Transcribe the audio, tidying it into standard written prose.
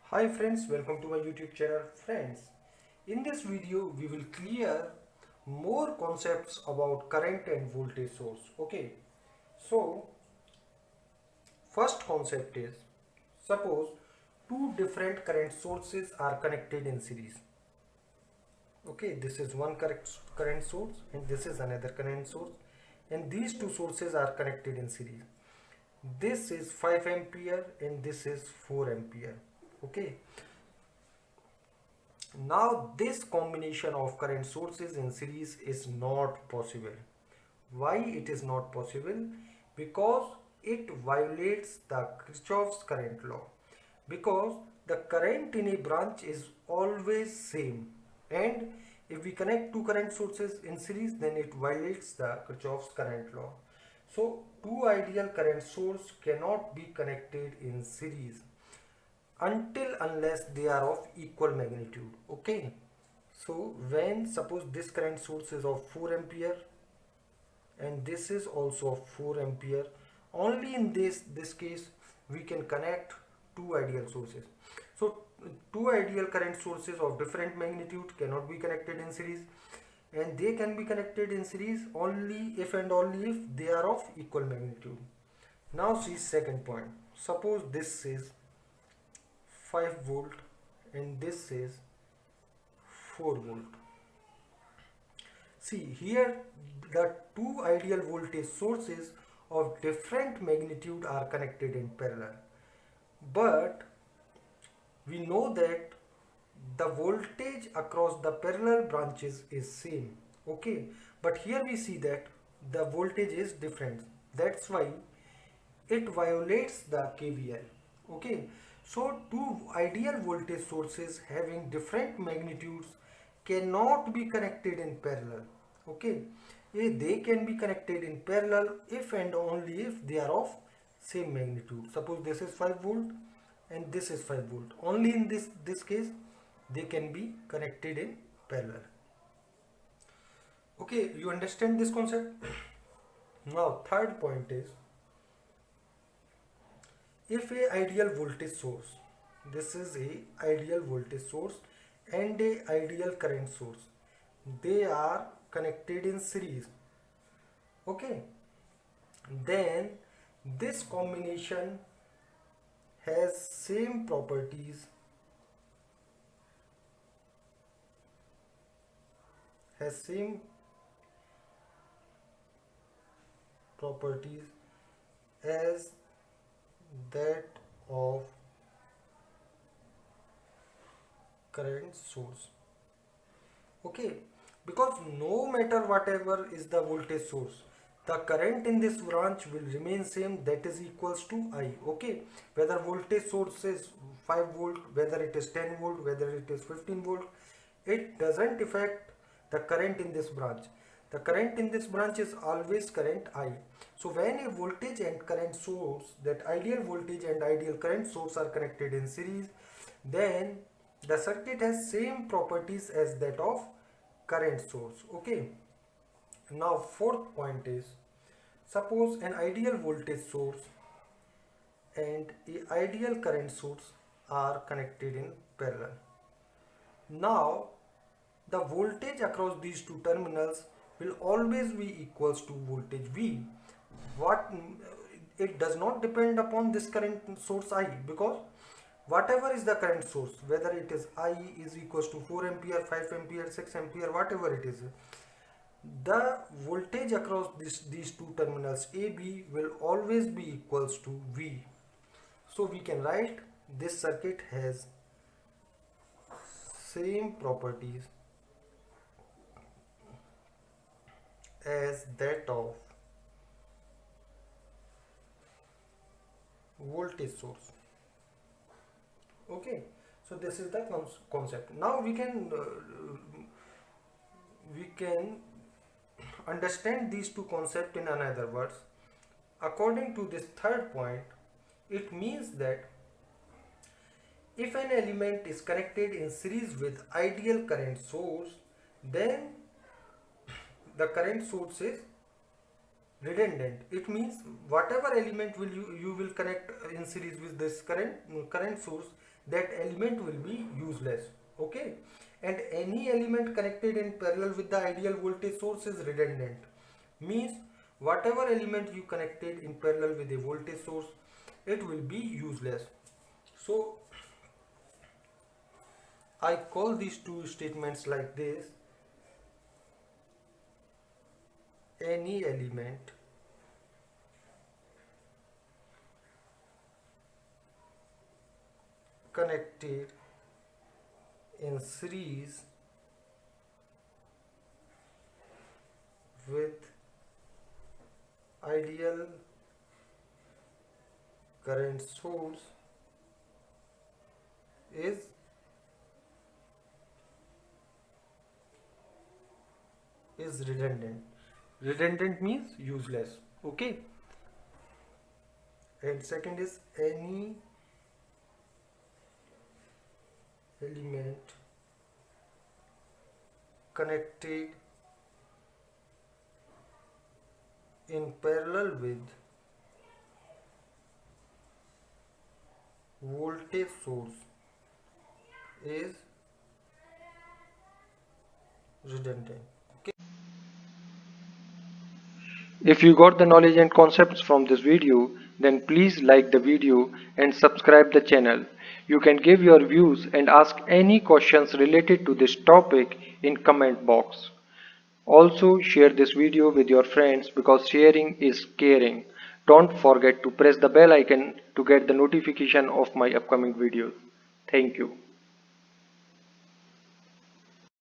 Hi friends, welcome to my YouTube channel. Friends, in this video we will clear more concepts about current and voltage source. Okay, so first concept is, suppose two different current sources are connected in series. Okay, this is one current source and this is another current source, and these two sources are connected in series. This is 5 ampere and this is 4 ampere. Okay, now this combination of current sources in series is not possible. Why it is not possible? Because it violates the Kirchhoff's current law. Because the current in a branch is always same, and if we connect two current sources in series, then it violates the Kirchhoff's current law. So two ideal current source cannot be connected in series until unless they are of equal magnitude. Okay, so when suppose this current source is of 4 ampere and this is also of 4 ampere, only in this case we can connect two ideal sources. So two ideal current sources of different magnitude cannot be connected in series, and they can be connected in series only if and only if they are of equal magnitude. Now see second point. Suppose this is 5 volt and this is 4 volt. See here, the two ideal voltage sources of different magnitude are connected in parallel, but we know that the voltage across the parallel branches is same. Okay, but here we see that the voltage is different, that's why it violates the KVL. Okay, so two ideal voltage sources having different magnitudes cannot be connected in parallel. Okay, they can be connected in parallel if and only if they are of same magnitude. Suppose this is 5 volt and this is 5 volt. Only in this case they can be connected in parallel. Okay, you understand this concept? Now third point is, if a ideal voltage source, this is a ideal voltage source and a ideal current source, they are connected in series. Okay, then this combination has same properties, has same properties as that of current source. Okay, because no matter whatever is the voltage source, the current in this branch will remain same, that is equals to I. Okay, whether voltage source is 5 volt, whether it is 10 volt, whether it is 15 volt, it doesn't affect the current in this branch. The current in this branch is always current I. So when a voltage and current source, that ideal voltage and ideal current source are connected in series, then the circuit has same properties as that of current source. Okay, now fourth point is, suppose an ideal voltage source and a ideal current source are connected in parallel. Now the voltage across these two terminals will always be equals to voltage V. What it does not depend upon this current source I, because whatever is the current source, whether it is I is equals to 4 ampere, 5 ampere, 6 ampere, whatever it is, the voltage across these two terminals AB will always be equals to V. So we can write this circuit has same properties as that of voltage source. Okay, so this is the concept. Now we can understand these two concepts in another words. According to this third point, it means that if an element is connected in series with ideal current source, then the current source is redundant. It means whatever element will you will connect in series with this current source, that element will be useless. Okay, and any element connected in parallel with the ideal voltage source is redundant. Means whatever element you connected in parallel with a voltage source, it will be useless. So I call these two statements like this: any element connected in series with ideal current source is redundant. Redundant means useless. Okay, and second is any element connected in parallel with voltage source is redundant. Okay. If you got the knowledge and concepts from this video, then please like the video and subscribe the channel. You can give your views and ask any questions related to this topic in comment box. Also share this video with your friends because sharing is caring. Don't forget to press the bell icon to get the notification of my upcoming videos. Thank you.